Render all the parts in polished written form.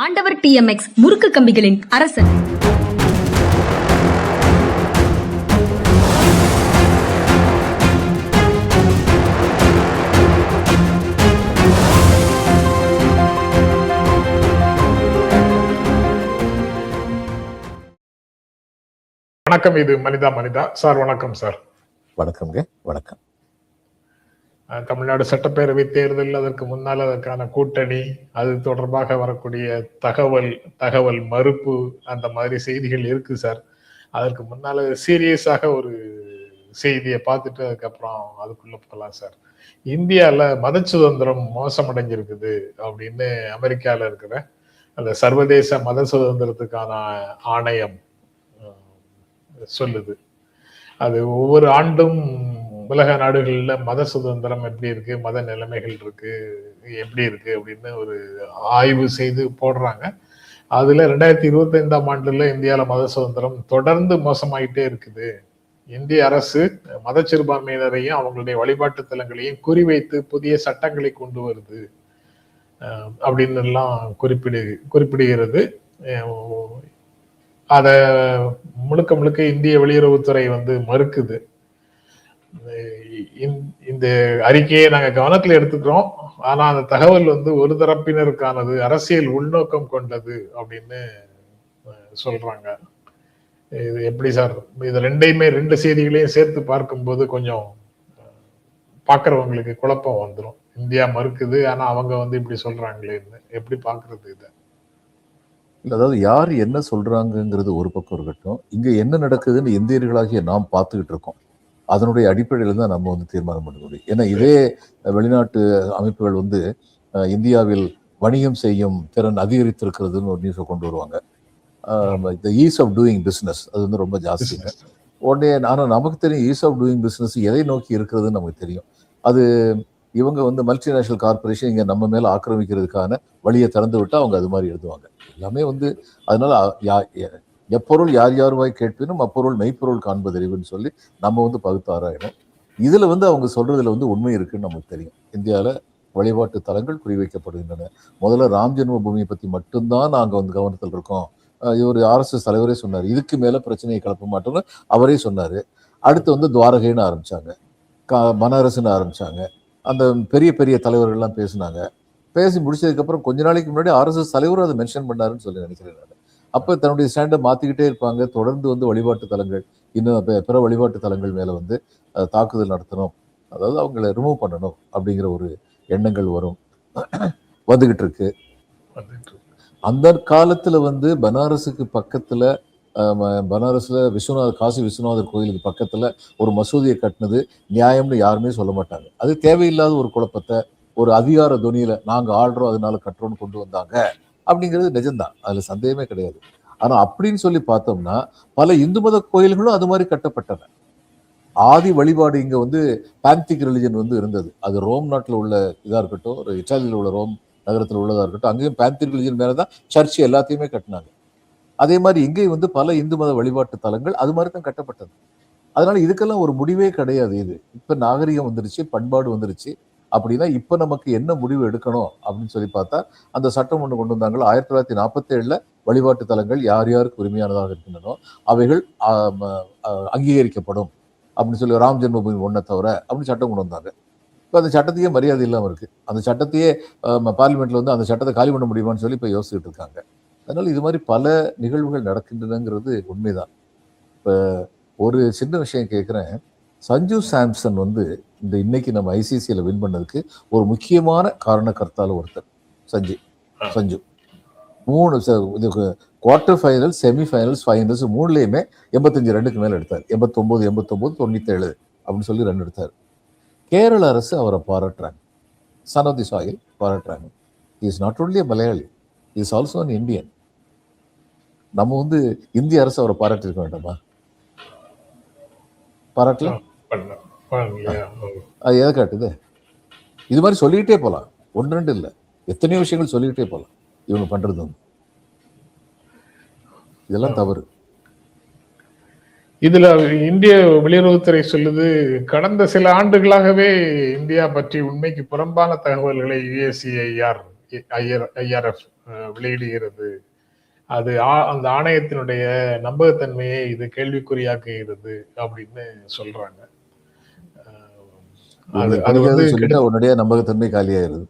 ஆண்டவர் TMX முறுக்கு கம்பிகளின் அரசன். வணக்கம். இது மனிதா சார். வணக்கம் சார். வணக்கம்ங்க. வணக்கம். தமிழ்நாடு சட்டப்பேரவை தேர்தல், அதற்கு முன்னால் அதற்கான கூட்டணி, அது தொடர்பாக வரக்கூடிய தகவல் மறுப்பு, அந்த மாதிரி செய்திகள் இருக்கு சார். அதற்கு முன்னால சீரியஸாக ஒரு செய்தியை பார்த்துட்டு அதுக்கப்புறம் அதுக்குள்ள போகலாம் சார். இந்தியாவில் மத சுதந்திரம் மோசமடைஞ்சிருக்குது அப்படின்னு அமெரிக்காவில் இருக்கிற அந்த சர்வதேச மத சுதந்திரத்துக்கான ஆணையம் சொல்லுது. அது ஒவ்வொரு ஆண்டும் உலக நாடுகள்ல மத சுதந்திரம் எப்படி இருக்கு, மத நிலைமைகள் இருக்கு, எப்படி இருக்கு அப்படின்னு ஒரு ஆய்வு செய்து போடுறாங்க. அதுல 2025ஆம் ஆண்டுல இந்தியாவில மத சுதந்திரம் தொடர்ந்து மோசமாயிட்டே இருக்குது. இந்திய அரசு மத சிறுபான்மையினரையும் அவங்களுடைய வழிபாட்டு தலங்களையும் குறிவைத்து புதிய சட்டங்களை கொண்டு வருது அப்படின்னு எல்லாம் குறிப்பிடுகிறது. அத முழுக்க இந்திய வெளியுறவுத்துறை மறுக்குது. இந்த அறிக்கையை நாங்க கவனத்துல எடுத்துக்கிறோம், ஆனா அந்த தகவல் ஒரு தரப்பினருக்கானது, அரசியல் உள்நோக்கம் கொண்டது அப்படின்னு சொல்றாங்க. இது எப்படி சார்? இது ரெண்டு செய்திகளையும் சேர்த்து பார்க்கும்போது கொஞ்சம் பாக்குறவங்களுக்கு குழப்பம் வந்துடும். இந்தியா மறுக்குது, ஆனா அவங்க இப்படி சொல்றாங்களேன்னு எப்படி பாக்குறது இத? அதாவது யார் என்ன சொல்றாங்கிறது ஒரு பக்கம் இருக்கட்டும், இங்க என்ன நடக்குதுன்னு இந்தியர்களாகிய நாம் பார்த்துக்கிட்டு இருக்கோம். அதனுடைய அடிப்படையில் தான் நம்ம தீர்மானம் பண்ண முடியும். ஏன்னா இதே வெளிநாட்டு அமைப்புகள் இந்தியாவில் வணிகம் செய்யும் திறன் அதிகரித்திருக்கிறதுன்னு ஒரு நியூஸை கொண்டு வருவாங்க. இந்த ஈஸ் ஆஃப் டூயிங் பிஸ்னஸ் அது ரொம்ப ஜாஸ்திங்க. உடனே ஆனால் நமக்கு தெரியும் ஈஸ் ஆஃப் டூயிங் பிஸ்னஸ் எதை நோக்கி இருக்கிறதுன்னு நமக்கு தெரியும். அது இவங்க மல்டிநேஷனல் கார்பரேஷன் இங்கே நம்ம மேலே ஆக்கிரமிக்கிறதுக்கான வழியை திறந்து விட்டு அவங்க அது மாதிரி எழுதுவாங்க. எல்லாமே அதனால எப்பொருள் யார் யாருவாய் கேட்பினும் அப்பொருள் மெய்ப்பொருள் காண்பதறிவுன்னு சொல்லி நம்ம பகுத்து ஆராயணும். இதில் அவங்க சொல்றதுல உண்மை இருக்குன்னு நமக்கு தெரியும். இந்தியாவில் வழிபாட்டு தலங்கள் குறிவைக்கப்படுகின்றன. முதல்ல ராம் ஜென்ம பூமியை பற்றி மட்டும்தான் நாங்கள் கவனத்தில் இருக்கோம். இவர் RSS தலைவரே சொன்னார், இதுக்கு மேலே பிரச்சனையை கிளப்ப மாட்டோம்னு அவரே சொன்னார். அடுத்து துவாரகைன்னு ஆரம்பிச்சாங்க, பனாரஸ்ன்னு ஆரம்பிச்சாங்க. அந்த பெரிய பெரிய தலைவர்கள்லாம் பேசினாங்க. பேசி முடிச்சதுக்கப்புறம் கொஞ்ச நாளைக்கு முன்னாடி RSS தலைவரும் அதை மென்ஷன் பண்ணாருன்னு சொல்லி நினைக்கிறேன் நான். அப்போ தன்னுடைய ஸ்டாண்டை மாற்றிக்கிட்டே இருப்பாங்க. தொடர்ந்து வழிபாட்டு தலங்கள், இன்னும் பிற வழிபாட்டு தலங்கள் மேலே தாக்குதல் நடத்தணும், அதாவது அவங்கள ரிமூவ் பண்ணணும் அப்படிங்கிற ஒரு எண்ணங்கள் வந்துகிட்டு இருக்கு. அந்த காலத்தில் பனாரஸுக்கு பக்கத்தில், பனாரஸில் காசி விஸ்வநாதர் கோயிலுக்கு பக்கத்தில் ஒரு மசூதியை கட்டினது நியாயம்னு யாருமே சொல்ல மாட்டாங்க. அது தேவையில்லாத ஒரு குழப்பத்தை, ஒரு அதிகார துணியில நாங்கள் ஆள்றோம் அதனால கட்டுறோம்னு கொண்டு வந்தாங்க அப்படிங்கிறது நிஜம்தான், அதுல சந்தேகமே கிடையாது. ஆனா அப்படின்னு சொல்லி பார்த்தோம்னா பல இந்து மத கோயில்களும் அது மாதிரி கட்டப்பட்டன. ஆதி வழிபாடு இங்க பாந்திக் ரிலிஜன் இருந்தது. அது ரோம் நாட்டில் உள்ள இதா இருக்கட்டும், ஒரு இட்டாலியில் உள்ள ரோம் நகரத்தில் உள்ளதா இருக்கட்டும், அங்கேயும் பாந்திக் ரிலிஜன் மேலதான் சர்ச் எல்லாத்தையுமே கட்டினாங்க. அதே மாதிரி இங்கே பல இந்து மத வழிபாட்டு தலங்கள் அது மாதிரி தான் கட்டப்பட்டது. அதனால இதுக்கெல்லாம் ஒரு முடிவே கிடையாது. இது இப்ப நாகரிகம் வந்துருச்சு, பண்பாடு வந்துருச்சு. அப்படின்னா இப்ப நமக்கு என்ன முடிவு எடுக்கணும் அப்படின்னு சொல்லி பார்த்தா, அந்த சட்டம் ஒன்று கொண்டு வந்தாங்க 1947 வழிபாட்டு தலங்கள் யார் யாருக்கு உரிமையானதாக இருக்கின்றனோ அவைகள் அங்கீகரிக்கப்படும் அப்படின்னு சொல்லி, ராம் ஜென்மபூமி ஒன்றை தவிர அப்படின்னு சட்டம் கொண்டு வந்தாங்க. இப்போ அந்த சட்டத்தையே மரியாதை இல்லாமல் இருக்கு. அந்த சட்டத்தையே பார்லிமெண்ட்ல அந்த சட்டத்தை காலி பண்ண முடியுமான்னு சொல்லி இப்போ யோசிச்சுட்டு இருக்காங்க. அதனால இது மாதிரி பல நிகழ்வுகள் நடக்கின்றனங்கிறது உண்மைதான். இப்போ ஒரு சின்ன விஷயம் கேட்குறேன். சஞ்சு சாம்சன் இந்த இன்னைக்கு நம்ம ICCல வின் பண்ணதுக்கு ஒரு முக்கியமான காரணக்கர்த்தால ஒருத்தர் Sanju. 3 quarter final, semifinals, finals 3லயுமே 85 ரன்னுக்கு மேல எடுத்தார். 89, 97 அப்படின்னு சொல்லி ரன் எடுத்தார். கேரள அரசு அவரை பாராட்டுறாங்க, சன் ஆஃப் தி சாயில் பாராட்டுறாங்க. Is not only Malayali, is also an Indian. நம்ம இந்திய அரசு அவரை பாராட்டிருக்க வேண்டாமா? பாராட்டல? அது எதை காட்டுது? இது மாதிரி சொல்லிக்கிட்டே போகலாம், 1-2 இல்லை, எத்தனையோ விஷயங்கள் சொல்லிக்கிட்டே போகலாம். இவங்க பண்றது இதெல்லாம் தவறு. இதுல இந்திய வெளியுறவுத்துறை சொல்லுது, கடந்த சில ஆண்டுகளாகவே இந்தியா பற்றி உண்மைக்கு புறம்பான தகவல்களை USCIR ஐஆர்எஃப் வெளியிடுகிறது. அது அந்த ஆணையத்தினுடைய நம்பகத்தன்மையை இது கேள்விக்குறியாக்குகிறது அப்படின்னு சொல்றாங்க. அது வந்து சொல்லிட்டா உடனடியா நம்பகத்தன்மை காலியாயிருது.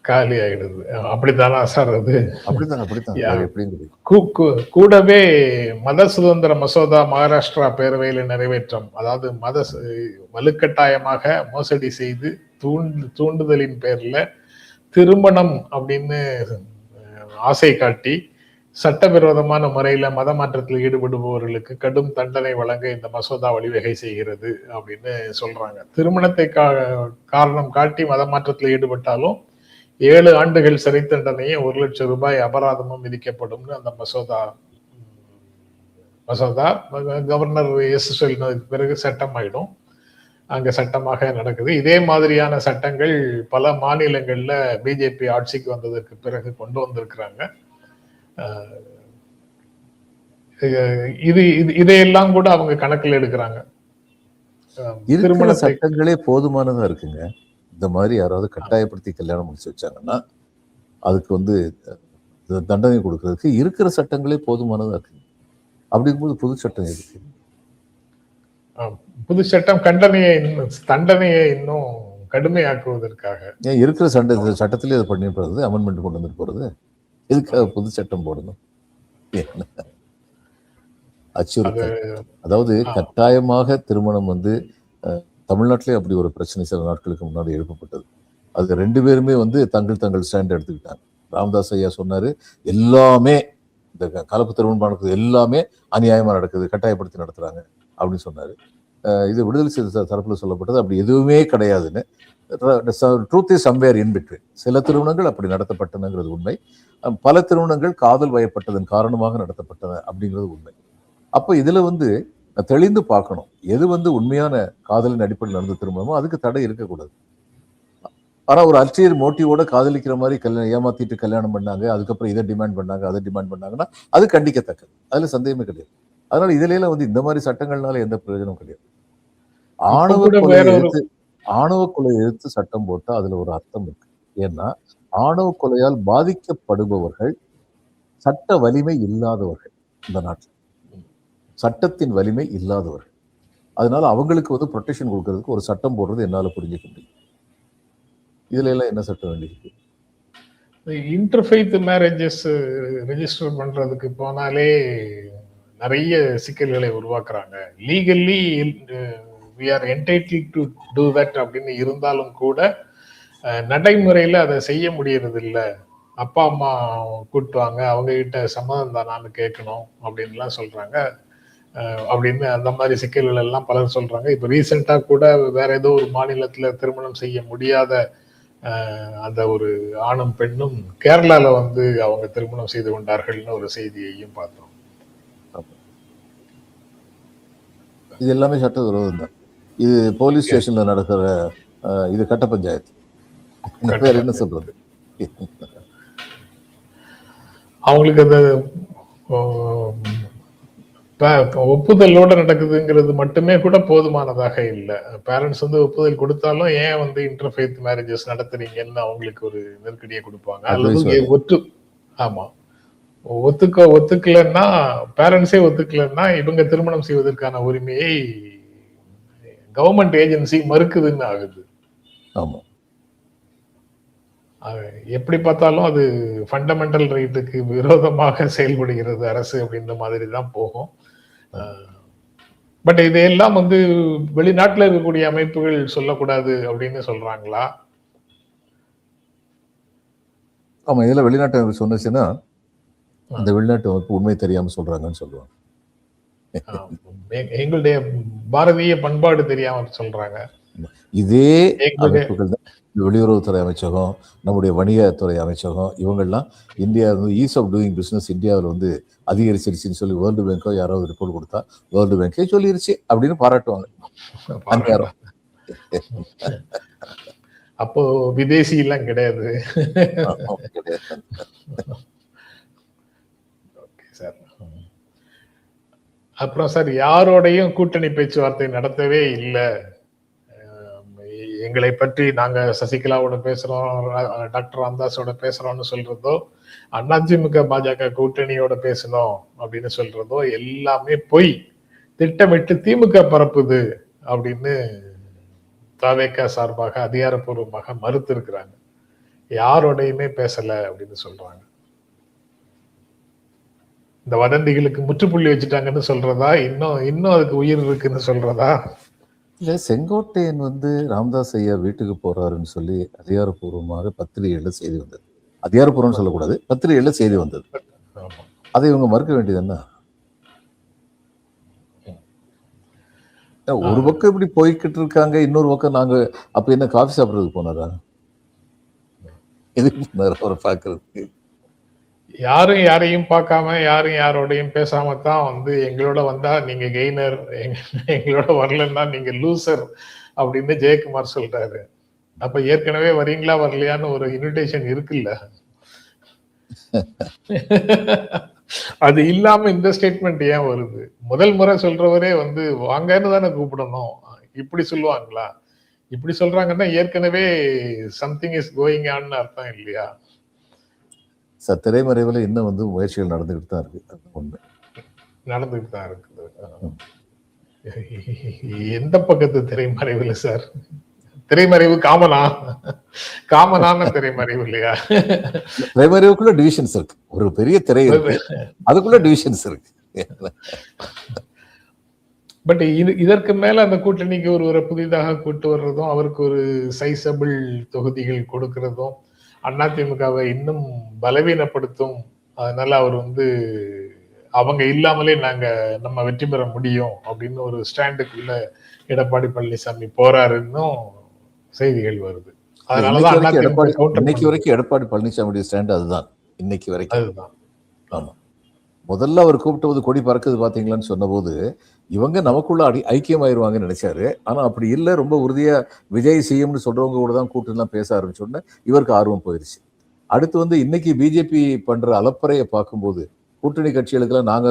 காலி ஆயிடுது. அப்படித்தானா சார் அது? அப்படித்தான் எப்படின்னு கூடவே மத சுதந்திர மசோதா மகாராஷ்டிரா பேரவையில் நிறைவேற்றம், அதாவது வலுக்கட்டாயமாக மோசடி செய்து தூண்டுதலின் பேர்ல திருமணம் அப்படின்னு ஆசை காட்டி சட்டவிரோதமான முறையில மத மாற்றத்தில் ஈடுபடுபவர்களுக்கு கடும் தண்டனை வழங்க இந்த மசோதா வழிவகை செய்கிறது அப்படின்னு சொல்றாங்க. திருமணத்தை காரணம் காட்டி மத மாற்றத்தில் ஈடுபட்டாலும் 7 ஆண்டுகள் சிறை தண்டனையும் 1 லட்சம் ரூபாய் அபராதமும் விதிக்கப்படும் அந்த மசோதா கவர்னர் சொன்னதுக்கு பிறகு சட்டம் ஆயிடும். அங்க சட்டமாக நடக்குது. இதே மாதிரியான சட்டங்கள் பல மாநிலங்கள்ல பிஜேபி ஆட்சிக்கு வந்ததற்கு பிறகு கொண்டு வந்திருக்கிறாங்க. இதையெல்லாம் கூட அவங்க கணக்கில் எடுக்கிறாங்க. திருமண சட்டங்களே போதுமானதா இருக்குங்க. இந்த மாதிரி யாராவது கட்டாயப்படுத்தி கல்யாணம் முடிச்சு வச்சாங்கன்னா அதுக்கு தண்டனை கொடுக்கறதுக்கு இருக்கிற சட்டங்களே போதுமானதா இருக்கு. அப்படிங்கும்போது புது சட்டம் இருக்கு. புது சட்டம் தண்டனையை இன்னும் கடுமையாக்குவதற்காக ஏன் இருக்கிற சட்டத்திலே அதை பண்ணி போறது, அமெண்ட்மெண்ட் கொண்டு வந்து போறது, எதுக்காக புது சட்டம் போடணும்? அச்சுறுத்தல். அதாவது கட்டாயமாக திருமணம் தமிழ்நாட்டிலே அப்படி ஒரு பிரச்சனை சில நாட்களுக்கு முன்னாடி எழுப்பப்பட்டது. அது 2 பேருமே தங்கள் ஸ்டாண்ட் எடுத்துக்கிட்டாங்க. ராமதாஸ் ஐயா சொன்னாரு, எல்லாமே இந்த கலப்பு திருமணம் நடக்குது எல்லாமே அநியாயமா நடக்குது, கட்டாயப்படுத்தி நடத்துறாங்க அப்படின்னு சொன்னாரு. இது விடுதலை சிறுத்தை தரப்புல சொல்லப்பட்டது அப்படி எதுவுமே கிடையாதுன்னு. Truth is somewhere in between. சில திருமணங்கள் அப்படி நடத்தப்பட்டனங்கிறது உண்மை, பல திருமணங்கள் காதல் வயப்பட்டதன் காரணமாக நடத்தப்பட்டன அப்படிங்கிறது உண்மை. அப்போ இதுல தெளிந்து பார்க்கணும், எது உண்மையான காதலின் அடிப்படையில் நடந்த திருமணமோ அதுக்கு தடை இருக்கக்கூடாது. ஆனா ஒரு அல்டீரியர் மோட்டிவோட காதலிக்கிற மாதிரி ஏமாத்திட்டு கல்யாணம் பண்ணாங்க, அதுக்கப்புறம் இதை டிமாண்ட் பண்ணாங்க அதை டிமாண்ட் பண்ணாங்கன்னா அது கண்டிக்கத்தக்கது, அதுல சந்தேகமே கிடையாது. அதனால இதுல எல்லாம் இந்த மாதிரி சட்டங்கள்னால எந்த பிரயோஜனமும் கிடையாது. ஆணவ கொலை எதிர்த்து சட்டம் போட்டா அதுல ஒரு அர்த்தம் இருக்கு. ஏன்னா ஆணவ கொலையால் பாதிக்கப்படுபவர்கள் சட்ட வலிமை இல்லாதவர்கள், இந்த நாட்டில் சட்டத்தின் வலிமை இல்லாதவர்கள். அதனால அவங்களுக்கு ப்ரொடெக்ஷன் கொடுக்கறதுக்கு ஒரு சட்டம் போடுறது என்னால புரிஞ்சுக்க முடியும். இதுல எல்லாம் என்ன சட்டம் வேண்டியிருக்கு? இன்டர்ஃபெய்த் மேரேஜஸ் ரெஜிஸ்டர் பண்றதுக்கு போனாலே நிறைய சிக்கல்களை உருவாக்குறாங்க. Legally we are entitled to do that அப்படின்னு இருந்தாலும் கூட நடைமுறையில அதை செய்ய முடியறது இல்லை. அப்பா அம்மா கூட்டுவாங்க, அவங்க கிட்ட சம்மதம் தானான்னு கேட்கணும் அப்படின்லாம் சொல்றாங்க. அப்படின்னு அந்த மாதிரி சிக்கல்கள் எல்லாம் பலர் சொல்றாங்க. இப்ப ரீசெண்டா கூட வேற ஏதோ ஒரு மாநிலத்துல திருமணம் செய்ய முடியாத அந்த ஒரு ஆணும் பெண்ணும் கேரளால அவங்க திருமணம் செய்து கொண்டார்கள்னு ஒரு செய்தியையும் பார்த்தோம். இது எல்லாமே சட்ட விரோதம் தான். இது போலீஸ் ஸ்டேஷன்ல நடக்கிற இது கட்ட பஞ்சாயத்து. வேற என்ன சொல்றது? அவங்களுக்கு அந்த ஒப்புதலோட நடக்குதுங்கிறது மட்டுமே கூட போதுமானதாக இல்லை. பேரண்ட்ஸ் ஒப்புதல் கொடுத்தாலும் ஏன் இன்டர்ஃபெய்த் மேரேஜஸ் நடத்துறீங்கன்னு அவங்களுக்கு ஒரு நெருக்கடியை கொடுப்பாங்க. அல்லது ஆமா ஒத்துக்கலன்னா, பேரண்ட்ஸே ஒத்துக்கலன்னா இவங்க திருமணம் செய்வதற்கான உரிமையை கவர்மெண்ட் ஏஜென்சி மறுக்குதுன்னு ஆகுது. ஆமா, எப்படி பார்த்தாலும் அது ஃபண்டமெண்டல் ரைட்டுக்கு விரோதமாக செயல்படுகிறது அரசு அப்படின்ற மாதிரி தான் போகும். பட் இதையெல்லாம் வெளிநாட்டுல இருக்கக்கூடிய அமைப்புகள் சொல்லக்கூடாது அப்படின்னு சொல்றாங்களா? ஆமா, இதெல்லாம் வெளிநாட்டு சொன்னுச்சுன்னா அந்த வெளிநாட்டு அமைப்பு உண்மை தெரியாம சொல்றாங்கன்னு சொல்லுவாங்க. எங்களுடைய பாரதிய பண்பாடு தெரியாம சொல்றாங்க. இதே அமைப்புகள் தான் வெளியுறவுத்துறை அமைச்சகம், நம்முடைய வணிகத்துறை அமைச்சகம், இவங்கெல்லாம் India ease of doing business இந்தியாவில் அதிகரிச்சிருச்சுன்னு சொல்லி வேர்ல்டு பேங்கோ யாராவது ரிப்போர்ட் கொடுத்தா வேர்ல்டு பேங்கே சொல்லிருச்சு அப்படின்னு பாராட்டுவாங்க. அப்போ விதேசி எல்லாம் கிடையாது. அப்புறம் சார், யாரோடையும் கூட்டணி பேச்சுவார்த்தை நடத்தவே இல்லை, எங்களை பற்றி நாங்க சசிகலாவோட பேசுறோம், டாக்டர் ராமதாஸோட பேசுறோம்னு சொல்றதோ, அதிமுக பாஜக கூட்டணியோட பேசணும் அப்படின்னு சொல்றதோ எல்லாமே பொய். திட்டமிட்டு திமுக பரப்புது அப்படின்னு தவேக சார்பாக அதிகாரப்பூர்வமாக மறுத்து இருக்கிறாங்க. யாரோடையுமே பேசல அப்படின்னு சொல்றாங்க. இந்த வதந்திகளுக்கு முற்றுப்புள்ளி வச்சுட்டாங்கன்னு சொல்றதா, இன்னும் அதுக்கு உயிர் இருக்குன்னு சொல்றதா? இல்ல, செங்கோட்டையன் ராமதாஸ் ஐயா வீட்டுக்கு போறாருன்னு சொல்லி அதிகாரப்பூர்வமாக பத்திரிகைகள்ல செய்தி வந்தது. அதிகாரப்பூர்வம் சொல்லக்கூடாது, பத்திரிகைகள்ல செய்தி வந்தது. அதை இவங்க மறுக்க வேண்டியது என்ன? ஒரு பக்கம் இப்படி போய்கிட்டு இருக்காங்க, இன்னொரு பக்கம் நாங்க அப்ப என்ன காஃபி சாப்பிட்றதுக்கு போனாரா? எதுக்கு போனாரு அவரை பாக்குறதுக்கு? யாரும் யாரையும் பார்க்காம, யாரும் யாரோடையும் பேசாம தான் எங்களோட வந்தா நீங்க கெய்னர், எங்களோட வரலன்னா நீங்க லூசர் அப்படின்னு ஜெயக்குமார் சொல்றாரு. அப்ப ஏற்கனவே வரீங்களா வரலையான்னு ஒரு இன்விடேஷன் இருக்குல்ல. அது இல்லாம இந்த ஸ்டேட்மெண்ட் ஏன் வருது? முதல் முறை சொல்றவரே வாங்கன்னு தானே கூப்பிடணும். இப்படி சொல்லுவாங்களா? இப்படி சொல்றாங்கன்னா ஏற்கனவே சம்திங் இஸ் கோயிங் ஆன் அர்த்தம் இல்லையா? திரைமறைவுல இன்னும் முயற்சிகள் நடந்துகிட்டு தான் இருக்கு. அது உண்மை, நடந்துகிட்டு தான் இருக்குது. எந்த பக்கத்து திரைமறைவுல சார்? திரைமறைவு காமனான திரைமறைவு இல்லையா? திரைமறைவுக்குள்ள டிவிஷன்ஸ் இருக்கு. ஒரு பெரிய திரை இருக்கு, அதுக்குள்ள டிவிஷன்ஸ் இருக்கு. பட் இதற்கு மேல அந்த கூட்டணிக்கு ஒருவரை புதிதாக கூட்டு வர்றதும், அவருக்கு ஒரு சைசபிள் தொகுதிகள் கொடுக்கறதும் அதிமுகவை இன்னும் பலவீனப்படுத்தும். அதனால அவர் அவங்க இல்லாமலே நம்ம வெற்றி பெற முடியும் அப்படின்னு ஒரு ஸ்டாண்டுக்குள்ள எடப்பாடி பழனிசாமி போறாருன்னும் செய்திகள் வருது. அதனாலதான் இன்னைக்கு வரைக்கும் எடப்பாடி பழனிசாமியுடைய ஸ்டாண்ட் அதுதான். இன்னைக்கு வரைக்கும் அதுதான். ஆமா, முதல்ல அவர் கூப்பிட்டு கொடி பறக்குது பாத்தீங்களான்னு சொன்ன போது இவங்க நமக்குள்ள ஐக்கியமாயிருவாங்கன்னு நினைச்சாரு. ஆனா அப்படி இல்லை, ரொம்ப உறுதியா விஜய் சிஎம்னு சொல்றவங்க கூட தான் கூட்டெல்லாம் பேச ஆரம்பிச்சோடனே இவருக்கு ஆர்வம் போயிருச்சு. அடுத்து இன்னைக்கு பிஜேபி பண்ற அலப்பறையை பார்க்கும்போது கூட்டணி கட்சிகளுக்கெல்லாம் நாங்க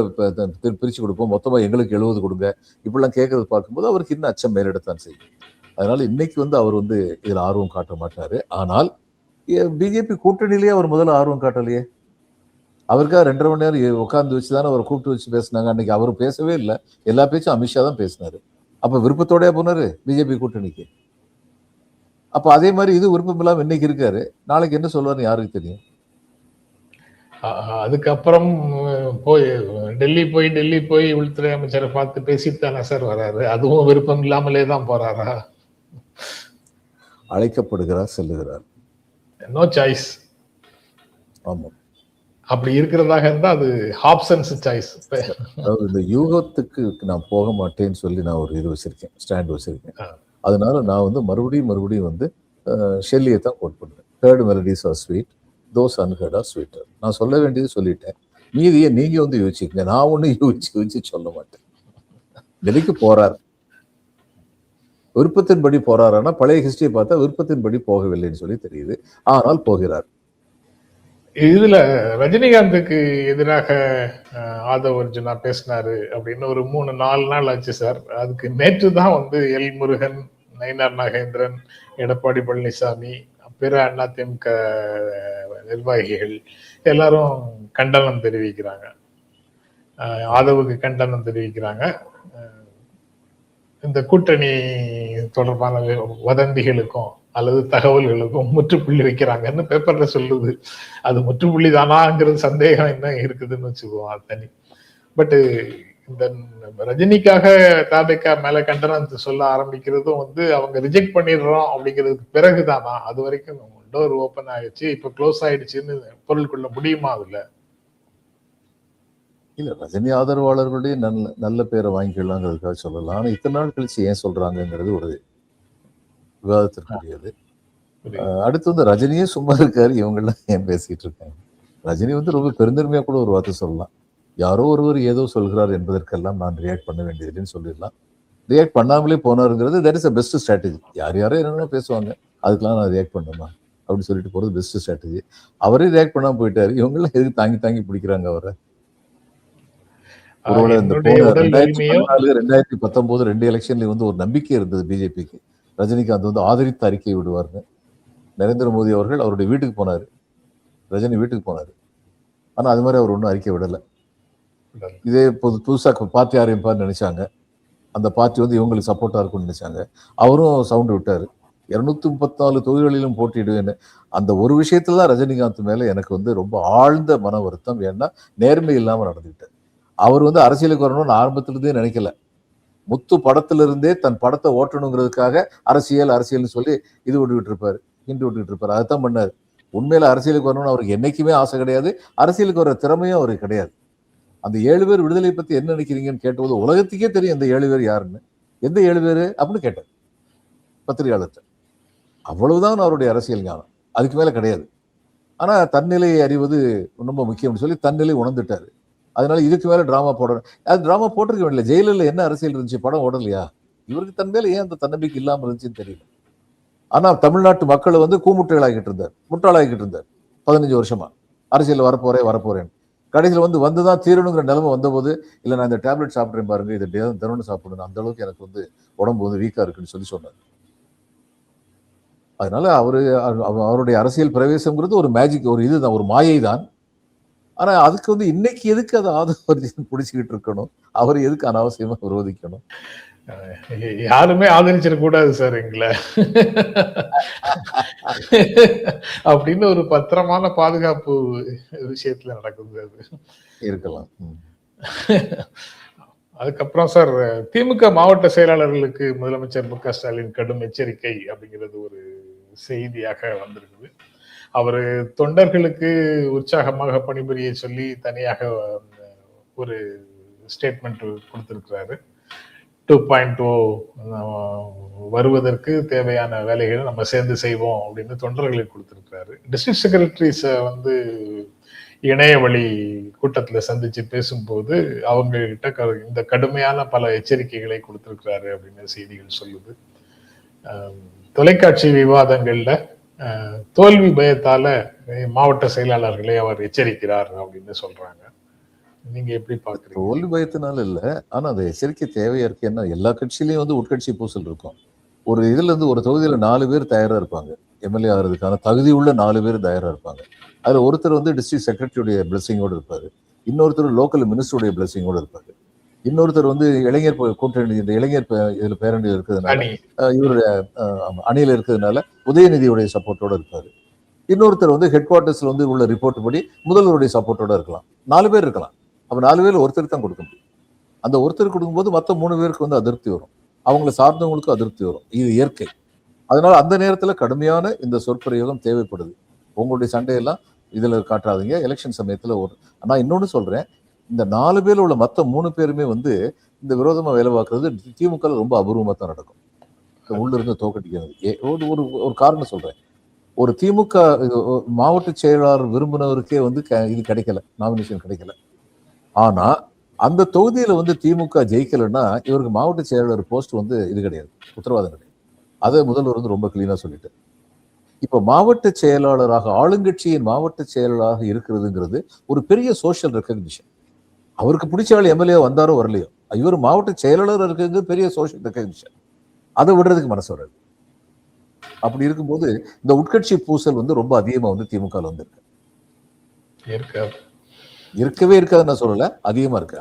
பிரிச்சு கொடுப்போம், மொத்தமா எங்களுக்கு 70 கொடுங்க, இப்படிலாம் கேட்கறது பார்க்கும்போது அவருக்கு இன்னும் அச்சம் மேலிடத்தான் செய்யும். அதனால இன்னைக்கு அவர் இதுல ஆர்வம் காட்ட மாட்டாரு. ஆனால் பிஜேபி கூட்டணியிலேயே அவர் முதல்ல ஆர்வம் காட்டலையே. அவருக்காக 2.5 மணி நேரம் உட்கார்ந்து வச்சுதானே அவரை கூப்பிட்டு வச்சு பேசினாங்க. அன்னைக்கு அவர் பேசவே இல்லை, எல்லா பேச்சும் அமித்ஷா தான் பேசினாரு. அப்ப விருப்பத்தோடய போனாரு பிஜேபி கூட்டணிக்கு. அப்ப அதே மாதிரி இது விருப்பம் இல்லாம இன்னைக்கு இருக்காரு. நாளைக்கு என்ன சொல்லுவாரு யாருக்கு தெரியும்? அதுக்கப்புறம் டெல்லி போய் உள்துறை அமைச்சரை பார்த்து பேசிட்டு தானே சார் வராரு. அதுவும் விருப்பம் இல்லாமலே தான் போறாரா? அழைக்கப்படுகிறார், செல்லுகிறார். No choice. ஆமா, அப்படி இருக்கிறதாக இருந்தா அது ஹாப்சன்ஸ் சாய்ஸ். இந்த யூகத்துக்கு நான் போக மாட்டேன்னு சொல்லி நான் ஒரு வச்சிருக்கேன், ஸ்டாண்ட் வச்சிருக்கேன். அதனால நான் மறுபடியும் ஷெல்லியை தான் கோட் பண்ணுறேன். Heard melodies are sweet, those unheard are sweeter. நான் சொல்ல வேண்டியது சொல்லிட்டேன், மீதியை நீங்க யோசிச்சுக்கங்க. நான் ஒன்றும் யோசிச்சு சொல்ல மாட்டேன். டெல்லிக்கு போறார், விருப்பத்தின்படி போறாருன்னா பழைய ஹிஸ்டரியை பார்த்தா விருப்பத்தின்படி போகவில்லைன்னு சொல்லி தெரியுது. ஆனால் போகிறார். இதுல ரஜினிகாந்துக்கு எதிராக ஆதவ் அர்ஜுனா பேசினாரு அப்படின்னு ஒரு 3-4 நாள் ஆச்சு சார். அதுக்கு நேற்று தான் எல் முருகன், நயினார் நாகேந்திரன், எடப்பாடி பழனிசாமி, பிற அதிமுக நிர்வாகிகள் எல்லாரும் கண்டனம் தெரிவிக்கிறாங்க. ஆதவுக்கு கண்டனம் தெரிவிக்கிறாங்க. இந்த கூட்டணி தொடர்பான வதந்திகளுக்கும் அல்லது தகவல்களுக்கும் முற்றுப்புள்ளி வைக்கிறாங்கன்னு பேப்பர்ல சொல்லுது. அது முற்றுப்புள்ளி தானாங்கிறது சந்தேகம் என்ன இருக்குதுன்னு வச்சுக்குவோம், அது தனி. பட் இந்த ரஜினிக்காக தாபேக்கா மேல கண்டனம் சொல்ல ஆரம்பிக்கிறதும் அவங்க ரிஜெக்ட் பண்ணிடுறோம் அப்படிங்கிறதுக்கு பிறகுதானா? அது வரைக்கும் டோர் ஓபன் ஆயிடுச்சு, இப்ப க்ளோஸ் ஆயிடுச்சுன்னு பொருள் கொள்ள முடியுமா? அதுல இல்ல, ரஜினி ஆதரவாளர்களுடைய நல்ல பேரை வாங்கிக்கலாங்கிறதுக்காக சொல்லலாம். ஆனா இத்தனை நாள் கழிச்சு ஏன் சொல்றாங்கிறது ஒரு விவாதத்திற்குரியது. அடுத்து ரஜினியே சும்மா இருக்காரு, இவங்கெல்லாம் ஏன் பேசிட்டு இருக்காங்க? ரஜினி ரொம்ப பெருந்தன்மையா கூட ஒரு வார்த்தை சொல்லலாம், யாரோ ஒருவர் ஏதோ சொல்கிறார் என்பதற்கெல்லாம் நான் ரியாக்ட் பண்ண வேண்டியதுன்னு சொல்லிடலாம். ரியாக்ட் பண்ணாமலே போனாருங்கிறது that is a best strategy. யாரோ என்னென்ன பேசுவாங்க, அதுக்கெல்லாம் நான் ரியாக்ட் பண்ணுமா அப்படின்னு சொல்லிட்டு போறது பெஸ்ட் ஸ்ட்ராட்டஜி. அவரே ரியாக்ட் பண்ணாம போயிட்டாரு, இவங்கெல்லாம் எதுக்கு தாங்கி பிடிக்கிறாங்க அவரை? ஒருவேளை இந்த 2014, 2019 2 எலெக்ஷன்ல ஒரு நம்பிக்கை இருந்தது பிஜேபிக்கு. ரஜினிகாந்த் வந்து ஆதரித்து அறிக்கை விடுவார்னு. நரேந்திர மோடி அவர்கள் அவருடைய வீட்டுக்கு போனாரு, ரஜினி வீட்டுக்கு போனாரு. ஆனா அது மாதிரி அவர் ஒன்றும் அறிக்கை விடல. இதே புதுசா பார்ட்டி ஆரம்பிப்பார்னு நினைச்சாங்க. அந்த பார்ட்டி வந்து இவங்களுக்கு சப்போர்ட்டா இருக்கும்னு நினைச்சாங்க. அவரும் சவுண்ட் விட்டாரு, 234 தொகுதிகளிலும் போட்டியிடுவேன்னு. அந்த ஒரு விஷயத்துல தான் ரஜினிகாந்த் மேல எனக்கு வந்து ரொம்ப ஆழ்ந்த மன வருத்தம். ஏன்னா நேர்மை இல்லாம நடந்துக்கிட்டார். அவர் வந்து அரசியலுக்கு வரணும்னு ஆரம்பத்துல இருந்தே நினைக்கல. முத்து படத்துல இருந்தே தன் படத்தை ஓட்டணுங்கிறதுக்காக அரசியல்னு சொல்லி இது விட்டுக்கிட்டு இருப்பாரு, ஹிண்ட் விட்டுக்கிட்டு இருப்பாரு. அதைத்தான் பண்ணாரு. உண்மையில அரசியலுக்கு வரணும்னு அவருக்கு என்னைக்குமே ஆசை கிடையாது. அரசியலுக்கு வர திறமையும் அவருக்கு கிடையாது. அந்த 7 பேர் விடுதலை பத்தி என்ன நினைக்கிறீங்கன்னு கேட்டபோது உலகத்துக்கே தெரியும் இந்த 7 பேர் யாருன்னு. எந்த 7 பேரு அப்படின்னு கேட்டார் பத்திரிகையாளர்கிட்ட. அவ்வளவுதான் அவருடைய அரசியல் ஞானம், அதுக்கு மேல கிடையாது. ஆனா தன்னிலையை அறிவது ரொம்ப முக்கியம்னு சொல்லி தன்னிலை உணர்ந்துட்டாரு. அதனால இதுக்கு மேல டிராமா போடணும். அது டிராமா போட்டிருக்க வேண்டிய. ஜெயிலில் என்ன அரசியல் இருந்துச்சு, படம் ஓடலையா? இவருக்கு தன் மேல ஏன் அந்த தன்னம்பிக்கை இல்லாம இருந்துச்சுன்னு தெரியல. ஆனா தமிழ்நாட்டு மக்களை வந்து கூமுட்டைகளாகிட்டு இருந்தார், முட்டாளாகிட்டு இருந்தார் 15 வருஷமா. அரசியல் வரப்போறேன். கடைசியில் வந்துதான் தீரணுங்கிற நிலைமை வந்தபோது, இல்லை நான் இந்த டேப்லெட் சாப்பிட்றேன் பாருங்க, இதை தினமும் சாப்பிடணும், அந்த அளவுக்கு எனக்கு வந்து உடம்பு வந்து வீக்கா இருக்குன்னு சொல்லி சொன்னார். அதனால அவருடைய அரசியல் பிரவேசம்ங்கிறது ஒரு மேஜிக், ஒரு இதுதான், ஒரு மாயை தான். ஆனா அதுக்கு வந்து இன்னைக்கு எதுக்கு அதை ஆதரவு பிடிச்சுக்கிட்டு இருக்கணும்? அவர் எதுக்கு அனாவசியமா விரோதிக்கணும்? யாருமே ஆதரிச்சிடக்கூடாது சார் எங்களை அப்படின்னு ஒரு பத்திரமான பாதுகாப்பு விஷயத்துல நடக்குது. அது இருக்கலாம். அதுக்கப்புறம் சார், திமுக மாவட்ட செயலாளர்களுக்கு முதலமைச்சர் மு.க. ஸ்டாலின் கடும் எச்சரிக்கை அப்படிங்கிறது ஒரு செய்தியாக வந்திருக்குது. அவரு தொண்டர்களுக்கு உற்சாகமாக பணிபுரிய சொல்லி தனியாக ஒரு ஸ்டேட்மெண்ட் கொடுத்திருக்கிறாரு. 2.0 வருவதற்கு தேவையான வேலைகளை நம்ம சேர்ந்து செய்வோம் அப்படின்னு தொண்டர்களுக்கு கொடுத்திருக்கிறாரு. டிஸ்ட்ரிக்ட் செக்ரட்டரிஸ வந்து இணைய வழி கூட்டத்துல சந்திச்சு பேசும்போது அவங்க கிட்ட இந்த கடுமையான பல எச்சரிக்கைகளை கொடுத்திருக்கிறாரு அப்படின்னு செய்திகள் சொல்லுது. தொலைக்காட்சி விவாதங்கள்ல தோல்வி பயத்தால மாவட்ட செயலாளர்களை அவர் எச்சரிக்கிறார் அப்படின்னு சொல்றாங்க. நீங்க எப்படி பாக்குறீங்க? தோல்வி பயத்தினால இல்ல, ஆனா அந்த எச்சரிக்கை தேவையா இருக்கு. ஏன்னா எல்லா கட்சியிலயும் வந்து உட்கட்சி பூசல் இருக்கும். ஒரு இதுல இருந்து ஒரு தொகுதியில 4 பேர் தயாரா இருப்பாங்க, எம்எல்ஏ ஆகிறதுக்கான தகுதி உள்ள 4 பேர் தயாரா இருப்பாங்க. அதுல ஒருத்தர் வந்து டிஸ்ட்ரிக்ட் செக்ரட்டரியுடைய பிளஸிங்கோடு இருப்பாரு, இன்னொருத்தர் லோக்கல் மினிஸ்டருடைய பிளஸிங்கோடு இருப்பாரு, இன்னொருத்தர் வந்து இளைஞர் கூட்டணி, இந்த இளைஞர் இதுல பேரணி இருக்கிறதுனால இவருடைய அணியில இருக்கிறதுனால உதயநிதியுடைய சப்போர்ட்டோட இருப்பாரு. இன்னொருத்தர் வந்து ஹெட் குவார்டர்ஸ்ல வந்து உள்ள ரிப்போர்ட் படி முதல்வருடைய சப்போர்ட்டோட இருக்கலாம். 4 பேர் இருக்கலாம். அப்ப 4 பேர் ஒருத்தர் தான் கொடுக்க முடியும். அந்த ஒருத்தர் கொடுக்கும்போது மற்ற 3 பேருக்கு வந்து அதிருப்தி வரும், அவங்களை சார்ந்தவங்களுக்கு அதிருப்தி வரும். இது இயற்கை. அதனால அந்த நேரத்துல கடுமையான இந்த சொற்பிரயோகம் தேவைப்படுது. உங்களுடைய சண்டையெல்லாம் இதுல காட்டாதீங்க எலெக்ஷன் சமயத்துல. நான் இன்னொன்னு சொல்றேன், இந்த 4 பேர்ல உள்ள மற்ற 3 பேருமே வந்து இந்த விரோதமா வேலை பார்க்கறது திமுக ரொம்ப அபூர்வமா தான் நடக்கும். உள்ள இருந்து தோக்கடிக்கிறது. ஒரு காரணம் சொல்றேன். ஒரு திமுக மாவட்ட செயலாளர் விரும்பினவருக்கே வந்து இது கிடைக்கல, நாமினேஷன் கிடைக்கல. ஆனா அந்த தொகுதியில வந்து திமுக ஜெயிக்கலன்னா இவருக்கு மாவட்ட செயலாளர் போஸ்ட் வந்து இது கிடையாது, உத்தரவாதம் கிடையாது. அதை முதல்வர் வந்து ரொம்ப கிளீனா சொல்லிட்டு, இப்ப மாவட்ட செயலாளராக ஆளுங்கட்சியின் மாவட்ட செயலாளராக இருக்கிறதுங்கிறது ஒரு பெரிய சோசியல் ரெக்கக்னிஷன். அவருக்கு பிடிச்ச ஆள் எம்எல்ஏ வந்தாரோ வரலையோ, இவர் மாவட்ட செயலாளர் இருக்கிறது பெரிய சோசியல் ரெக்கக்னிஷன். அதை விடுறதுக்கு மனசு வராது. அப்படி இருக்கும்போது இந்த உட்கட்சி பூசல் வந்து ரொம்ப அதிகமா வந்து திமுக வந்து இருக்கவே இருக்காது. நான் சொல்லல, அதிகமா இருக்கு.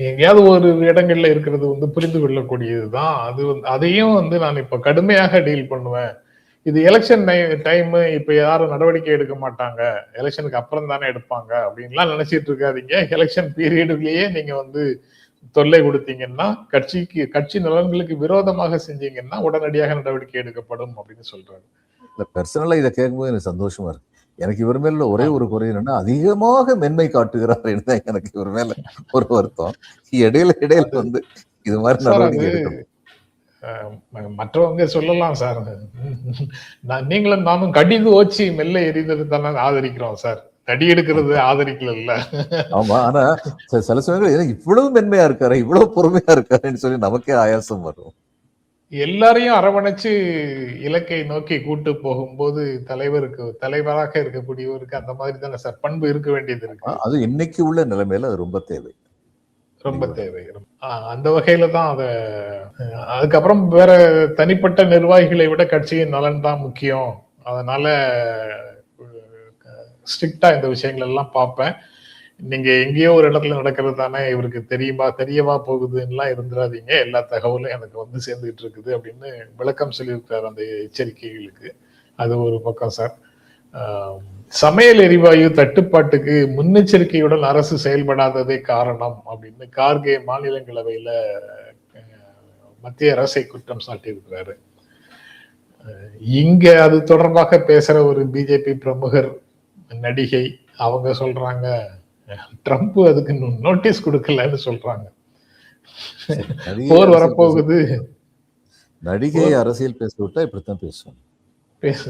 எங்கேயாவது ஒரு இடங்கள்ல இருக்கிறது வந்து புரிந்து கொள்ளக்கூடியதுதான். அது வந்து அதையும் வந்து நான் இப்ப கடுமையாக டீல் பண்ணுவேன். இது எலெக்ஷன் டைம், இப்ப யாரும் நடவடிக்கை எடுக்க மாட்டாங்க, எலெக்ஷனுக்கு அப்புறம் தானே எடுப்பாங்க அப்படின்லாம் நினைச்சிட்டு இருக்காதீங்க. எலெக்ஷன் பீரியட்லயே நீங்க வந்து தொல்லை கொடுத்தீங்கன்னா, கட்சி நலன்களுக்கு விரோதமாக செஞ்சீங்கன்னா உடனடியாக நடவடிக்கை எடுக்கப்படும் அப்படின்னு சொல்றாரு. பர்சனலா இதை கேட்கும்போது எனக்கு சந்தோஷமா இருக்கு. எனக்கு இவர் மேல ஒரே ஒரு குறை என்னன்னா, அதிகமாக மென்மை காட்டுகிறார் என்று எனக்கு இவர் மேல ஒரு வருத்தம். இடையில வந்து இது மாதிரி நடவடிக்கை எடுக்கணும். மற்றவங்க சொல்லலாம் சார், நீங்களும் நானும் கடிது ஓச்சி மெல்ல எரிந்தது தானே ஆதரிக்கிறோம் சார், தடி எடுக்கிறது ஆதரிக்கல. ஆமா, ஆனா சில சமயங்கள் இவ்வளவு மென்மையா இருக்காரு, இவ்வளவு பொறுமையா இருக்காருன்னு சொல்லி நமக்கே ஆயாசம் வரும். எல்லாரையும் அரவணைச்சு இலக்கை நோக்கி கூட்டு போகும்போது தலைவராக இருக்கக்கூடியவருக்கு அந்த மாதிரி தானே சார் பண்பு இருக்க வேண்டியது இருக்கு. அது இன்னைக்கு உள்ள நிலைமையில அது ரொம்ப தேவை, ரொம்ப தேவை. அந்த வகையில தான் அத அதுக்கப்புறம் வேற தனிப்பட்ட நிர்வாகிகளை விட கட்சியின் நலன் தான் முக்கியம். அதனால ஸ்ட்ரிக்டா இந்த விஷயங்கள் எல்லாம் பார்ப்பேன். நீங்க எங்கேயோ ஒரு இடத்துல நடக்கிறது தானே, இவருக்கு தெரியவா போகுதுன்னுலாம் இருந்துடாதீங்க. எல்லா தகவலும் எனக்கு வந்து சேர்ந்துகிட்டு இருக்குது அப்படின்னு விளக்கம் சொல்லியிருக்காரு அந்த எச்சரிக்கைகளுக்கு. அது ஒரு பக்கம் சார். சமையல் எரிவாயு தட்டுப்பாட்டுக்கு முன்னெச்சரிக்கையுடன் அரசு செயல்படாததே காரணம் அப்படின்னு கார்கே மாநிலங்களவையில மத்திய அரசை குற்றம் சாட்டியிருக்கிறாரு. இங்க அது தொடர்பாக பேசுற ஒரு பிஜேபி பிரமுகர் நடிகை அவங்க சொல்றாங்க, ட்ரம்ப் அதுக்கு நோட்டீஸ் கொடுக்கலன்னு சொல்றாங்க. போர் வரப்போகுது. நடிகை அரசியல் பேச விட்டா இப்படித்தான் பேசுவாங்க.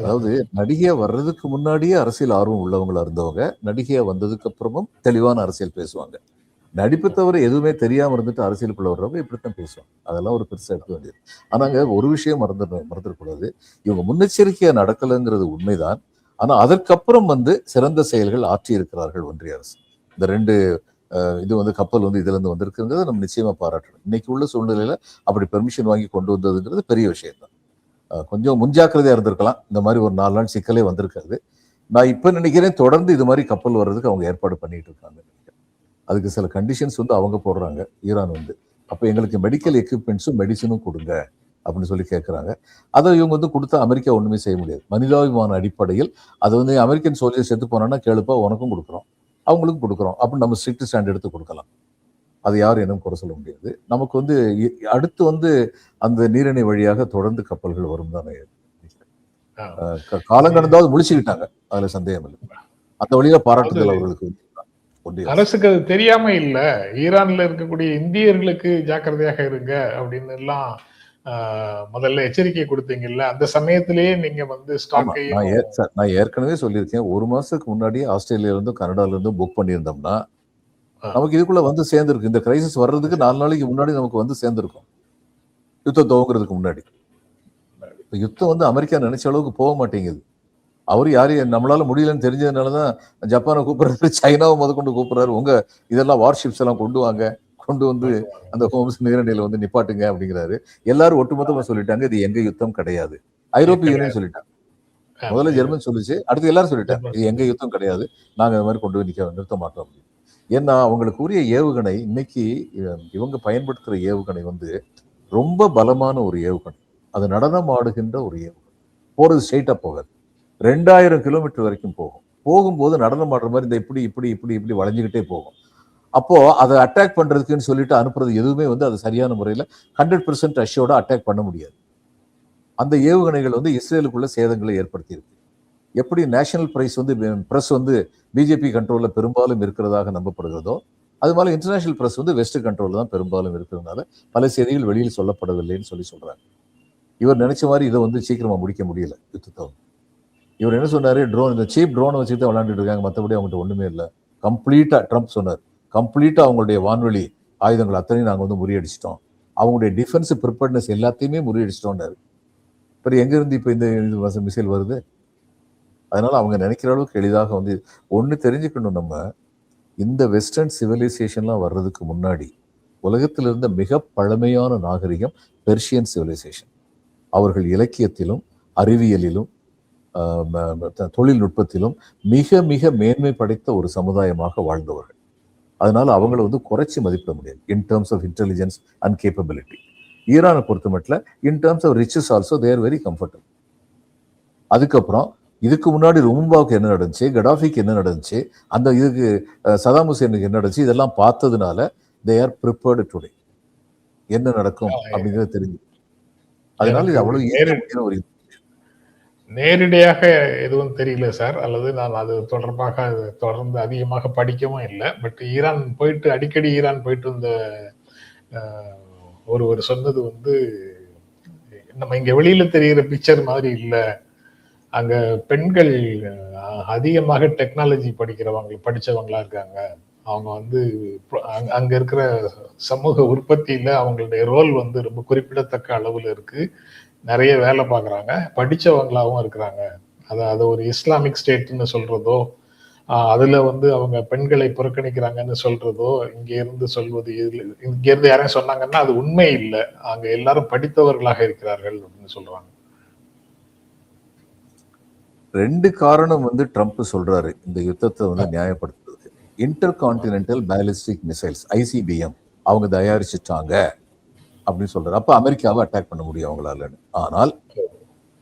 அதாவது நடிகையா வர்றதுக்கு முன்னாடியே அரசியல் ஆர்வம் உள்ளவங்களா இருந்தவங்க நடிகையா வந்ததுக்கு அப்புறமும் தெளிவான அரசியல் பேசுவாங்க. நடிப்பு தவிர எதுவுமே தெரியாம இருந்துட்டு அரசியலுக்குள்ள வர்றவங்க இப்படித்தான் பேசுவாங்க. அதெல்லாம் ஒரு பெருசா எடுக்க வேண்டியது. ஆனாங்க ஒரு விஷயம் மறந்துடக்கூடாது. இவங்க முன்னெச்சரிக்கையா நடக்கலைங்கிறது உண்மைதான். ஆனா அதற்கப்புறம் வந்து சிறந்த செயல்கள் ஆற்றி இருக்கிறார்கள் ஒன்றிய அரசு. இந்த 2 இது வந்து கப்பல் வந்து இதுல இருந்து வந்திருக்குங்கிறத நம்ம நிச்சயமா பாராட்டணும். இன்னைக்கு உள்ள சூழ்நிலையில அப்படி பெர்மிஷன் வாங்கி கொண்டு வந்ததுங்கிறது பெரிய விஷயம் தான். கொஞ்சம் முன்ஜாக்கிரதையா இருந்திருக்கலாம். இந்த மாதிரி ஒரு 4 நாள் சிக்கலே வந்திருக்காது. நான் இப்ப நினைக்கிறேன் தொடர்ந்து இது மாதிரி கப்பல் வர்றதுக்கு அவங்க ஏற்பாடு பண்ணிட்டு இருக்காங்க. அதுக்கு சில கண்டிஷன்ஸ் வந்து அவங்க போடுறாங்க. ஈரான் வந்து அப்ப எங்களுக்கு மெடிக்கல் எக்யூப்மெண்ட்ஸும் மெடிசனும் கொடுங்க அப்படின்னு சொல்லி கேட்கறாங்க. அதை இவங்க வந்து கொடுத்தா அமெரிக்கா ஒண்ணுமே செய்ய முடியாது. மனிதாபிமான அடிப்படையில் அதை வந்து அமெரிக்கன் சோல்ஜர்ஸ் செத்து போனான்னா கேளுப்பா உனக்கும் கொடுக்குறோம் அவங்களுக்கும் கொடுக்குறோம் அப்படின்னு நம்ம ஸ்ட்ரிக்ட் ஸ்டாண்ட் எடுத்து கொடுக்கலாம். அது யாரும் என்ன குறை சொல்ல முடியாது. நமக்கு வந்து அடுத்து வந்து அந்த நீரிணை வழியாக தொடர்ந்து கப்பல்கள் வரும் தானே. காலம் கடந்தாவது முழிச்சுக்கிட்டாங்க, அதுல சந்தேகம் இல்லை. அந்த வழியில பாராட்டுதல் அவர்களுக்கு. அரசுக்கு அது தெரியாம இல்ல, ஈரான்ல இருக்கக்கூடிய இந்தியர்களுக்கு ஜாக்கிரதையாக இருங்க அப்படின்னு எல்லாம் முதல்ல எச்சரிக்கை கொடுத்தீங்கல்ல, அந்த சமயத்திலேயே நீங்க வந்து நான் ஏற்கனவே சொல்லியிருக்கேன். 1 மாசத்துக்கு முன்னாடியே ஆஸ்திரேலியால இருந்தும் கனடால இருந்தும் புக் பண்ணியிருந்தோம்னா நமக்கு இதுக்குள்ள வந்து சேர்ந்துருக்கு. இந்த கிரைசிஸ் வர்றதுக்கு 4 நாளைக்கு முன்னாடி நமக்கு வந்து சேர்ந்துருக்கும், யுத்தம் துவங்குறதுக்கு முன்னாடி. இப்ப யுத்தம் வந்து அமெரிக்கா நினைச்ச அளவுக்கு போக மாட்டேங்குது. அவரு யாரையும் நம்மளால முடியலன்னு தெரிஞ்சதுனாலதான் ஜப்பானை கூப்பிடுறாரு, சைனாவை முதற்கொண்டு கூப்பிடுறாரு. உங்க இதெல்லாம் வார்ஷிப்ஸ் எல்லாம் கொண்டு வந்து அந்த ஹோம்ஸ் நீரணியில வந்து நிப்பாட்டுங்க அப்படிங்கிறாரு. எல்லாரும் ஒட்டுமொத்தமா சொல்லிட்டாங்க இது எங்க யுத்தம் கிடையாது. ஐரோப்பிய யூனியன் சொல்லிட்டாங்க. முதல்ல ஜெர்மன் சொல்லிச்சு, அடுத்து எல்லாரும் சொல்லிட்டாங்க இது எங்க யுத்தம் கிடையாது, நாங்க இந்த மாதிரி கொண்டு போய் நிறுத்த மாட்டோம் அப்படின்னு. ஏன்னா அவங்களுக்கு உரிய ஏவுகணை இன்னைக்கு இவங்க பயன்படுத்துற ஏவுகணை வந்து ரொம்ப பலமான ஒரு ஏவுகணை. அது நடனம் ஆடுகின்ற ஒரு ஏவுகணை. போறது ஸ்ட்ரெயிட்டா போகாது, 2000 கிலோமீட்டர் வரைக்கும் போகும். போகும்போது நடனம் ஆடுற மாதிரி இந்த இப்படி இப்படி இப்படி இப்படி வளைஞ்சுக்கிட்டே போகும். அப்போ அதை அட்டாக் பண்றதுக்குன்னு சொல்லிட்டு அனுப்புறது எதுவுமே வந்து அது சரியான முறையில 100% ரஷ்யோட அட்டாக் பண்ண முடியாது. அந்த ஏவுகணைகள் வந்து இஸ்ரேலுக்குள்ள சேதங்களை ஏற்படுத்தியிருக்கு. எப்படி நேஷனல் பிரைஸ் வந்து பிரஸ் வந்து பிஜேபி கண்ட்ரோல்ல பெரும்பாலும் இருக்கிறதாக நம்பப்படுகிறதோ, அது மாதிரி இன்டர்நேஷனல் பிரஸ் வந்து வெஸ்ட் கண்ட்ரோல்ல தான் பெரும்பாலும் இருக்கிறதுனால பல செய்திகள் வெளியில் சொல்லப்படவில்லைன்னு சொல்றாங்க. இவர் நினைச்ச மாதிரி இதை வந்து சீக்கிரமா முடிக்க முடியல யுத்தத்தை. இவர் என்ன சொன்னாரு, ட்ரோன், இந்த சீப் ட்ரோனை வச்சுட்டு விளையாண்டுட்டு இருக்காங்க, மற்றபடி அவங்ககிட்ட ஒண்ணுமே இல்லை. கம்ப்ளீட்டா ட்ரம்ப் சொன்னார், கம்ப்ளீட்டா அவங்களுடைய வான்வெளி ஆயுதங்கள் அத்தனையும் நாங்க வந்து முறியடிச்சிட்டோம், அவங்களுடைய டிஃபென்ஸ் ப்ரிப்பேர்னஸ் எல்லாத்தையுமே முறியடிச்சிட்டோம்னாரு. இப்போ எங்க இருந்து இப்போ இந்த மிசைல் வருது? அதனால அவங்க நினைக்கிற அளவுக்கு எளிதாக வந்து ஒன்று தெரிஞ்சுக்கணும். நம்ம இந்த வெஸ்டர்ன் சிவிலைசேஷன்லாம் வர்றதுக்கு முன்னாடி உலகத்தில் இருந்த மிக பழமையான நாகரிகம் பெர்ஷியன் சிவிலைசேஷன். அவர்கள் இலக்கியத்திலும் அறிவியலிலும் தொழில்நுட்பத்திலும் மிக மிக மேன்மை படைத்த ஒரு சமுதாயமாக வாழ்ந்தவர்கள். அதனால அவங்கள வந்து குறைச்சி மதிப்பிட முடியாது in terms of intelligence and capability. ஈரானை பொறுத்த மட்டும் in terms of riches also they're very comfortable. அதுக்கப்புறம் இதுக்கு முன்னாடி ரும்பாவுக்கு என்ன நடந்துச்சு, கடாஃபிக்கு என்ன நடந்துச்சு, அந்த இதுக்கு சதாம் ஹுசேனுக்கு என்ன நடந்துச்சு, இதெல்லாம் பார்த்ததுனால தே ஆர் ப்ரிப்பேர்டு டுடே. என்ன நடக்கும் அப்படிங்கிறது தெரிஞ்சு. அதனால இது அவ்வளவு ஒரு நேரடியாக எதுவும் தெரியல சார், அல்லது நான் அது தொடர்பாக தொடர்ந்து அதிகமாக படிக்கவும் இல்லை. பட் ஈரான் போயிட்டு அடிக்கடி ஈரான் போயிட்டு இந்த ஒருவர் சொன்னது வந்து நம்ம இங்க வெளியில தெரிகிற பிக்சர் மாதிரி இல்லை. அங்க பெண்கள் அதிகமாக டெக்னாலஜி படிச்சவங்களா இருக்காங்க. அவங்க வந்து அங்க இருக்கிற சமூக உற்பத்தியில அவங்களுடைய ரோல் வந்து ரொம்ப குறிப்பிடத்தக்க அளவுல இருக்கு. நிறைய வேலை பார்க்குறாங்க, படிச்சவங்களாவும் இருக்கிறாங்க. அதை ஒரு இஸ்லாமிக் ஸ்டேட்னு சொல்றதோ அதுல வந்து அவங்க பெண்களை புறக்கணிக்கிறாங்கன்னு சொல்றதோ, இங்க இருந்து சொல்வது, இங்க இருந்து யாரையும் சொன்னாங்கன்னா அது உண்மை இல்லை, அங்க எல்லாரும் படித்தவர்களாக இருக்கிறார்கள் அப்படின்னு சொல்றாங்க. 2 காரணம் வந்து ட்ரம்ப் சொல்றாரு இந்த யுத்தத்தை வந்து நியாயப்படுத்துறதுக்கு. Inter continental ballistic missiles ICBM அவங்க தயாரிச்சுட்டாங்க அப்படின்னு சொல்றாரு. அப்ப அமெரிக்காவை அட்டாக் பண்ண முடியும் அவங்களாலன்னு. ஆனால்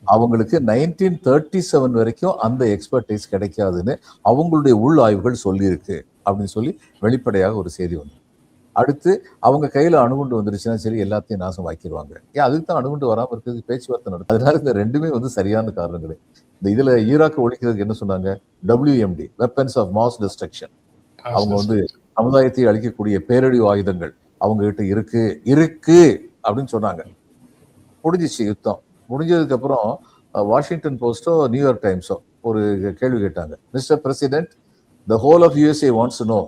அவங்களுக்கு 1937 வரைக்கும் அந்த எக்ஸ்பர்டைஸ் கிடைக்காதுன்னு அவங்களுடைய உள் ஆய்வுகள் சொல்லியிருக்கு அப்படின்னு சொல்லி வெளிப்படையாக ஒரு செய்தி வந்து. அடுத்து அவங்க கையில அணுகுண்டு வந்துருச்சுன்னா சரி எல்லாத்தையும் நாசம் ஆக்கிடுவாங்க. ஏன் அதுக்கு தான் அணுகுண்டு வராம இருக்கிறது பேச்சுவார்த்தை நடக்கும். அதனால இந்த ரெண்டுமே வந்து சரியான காரணங்களே. இந்த இதுல ஈராக்கை ஒழிக்கிறதுக்கு என்ன சொன்னாங்க? WMD, weapons of mass destruction. அவங்க வந்து சமுதாயத்தை அழிக்கக்கூடிய பேரழிவு ஆயுதங்கள் அவங்க கிட்ட இருக்கு அப்படின்னு சொன்னாங்க. முடிஞ்சிச்சு யுத்தம். முடிஞ்சதுக்கு அப்புறம் வாஷிங்டன் போஸ்டோ நியூயார்க் டைம்ஸோ ஒரு கேள்வி கேட்டாங்க. Mister President, the whole of USA wants to know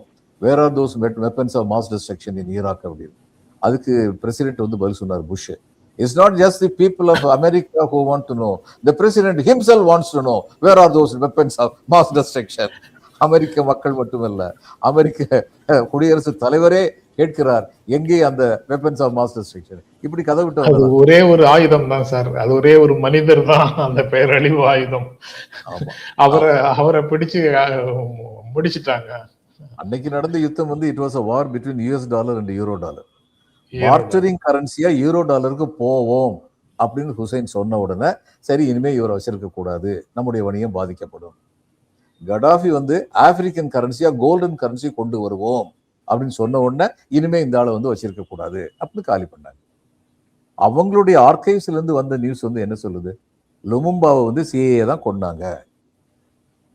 where are those weapons of mass destruction in Iraq அப்படின்னு. அதுக்கு பிரசிடென்ட் வந்து பதில் சொன்னார் Bush. It's not just the people of America who want to know, the president himself wants to know where are those weapons of mass destruction. அமெரிக்க மக்கள் மட்டுமல்ல, அமெரிக்க குடியரசுத் தலைவரே கேட்கிறார் எங்கே அந்த வெப்பன்ஸ் ஆஃப் மாஸ் டிஸ்ட்ரக்ஷன். இப்படி கதை விட்டு ஒரே ஒரு ஆயுதம் தான் சார், அது ஒரே ஒரு மனிதர் தான் அந்த பேரழிவு ஆயுதம். அவரை பிடிச்சு முடிச்சிட்டாங்க. அன்னைக்கு நடந்த யுத்தம் வந்து it was a war between US dollar and euro dollar. மார்டரிங் கரன்சியா யூரோ டாலருக்கு போவோம் அப்படின்னு ஹுசைன் சொன்ன உடனே சரி இனிமே இவரை வச்சிருக்க கூடாது, நம்முடைய வணிகம் பாதிக்கப்படும். கடாஃபி வந்து ஆப்பிரிக்கன் கரன்சியா கோல்டன் கரன்சி கொண்டு வருவோம் அப்படின்னு சொன்ன உடனே இனிமே இந்த ஆளை வந்து வச்சிருக்க கூடாது அப்படின்னு காலி பண்ணாங்க. அவங்களுடைய ஆர்கைவ்ஸ்ல இருந்து வந்த நியூஸ் வந்து என்ன சொல்லுது? லுமும்பாவை வந்து CIA தான் கொண்டாங்க.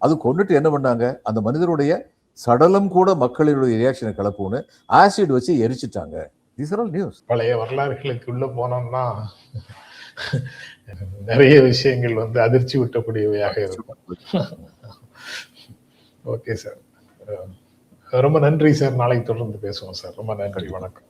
அது கொண்டுட்டு என்ன பண்ணாங்க? அந்த மனிதருடைய சடலம் கூட மக்களுடைய ரியாக்ஷனை கலப்புன்னு ஆசிட் வச்சு எரிச்சிட்டாங்க. These are all news. பழைய வரலாறுகளுக்கு உள்ள போனோம்னா நிறைய விஷயங்கள் வந்து அதிர்ச்சி விட்டக்கூடியவையாக இருக்கும். ஓகே சார், ரொம்ப நன்றி சார். நாளைக்கு தொடர்ந்து பேசுவோம் சார். ரொம்ப நன்றி, வணக்கம்.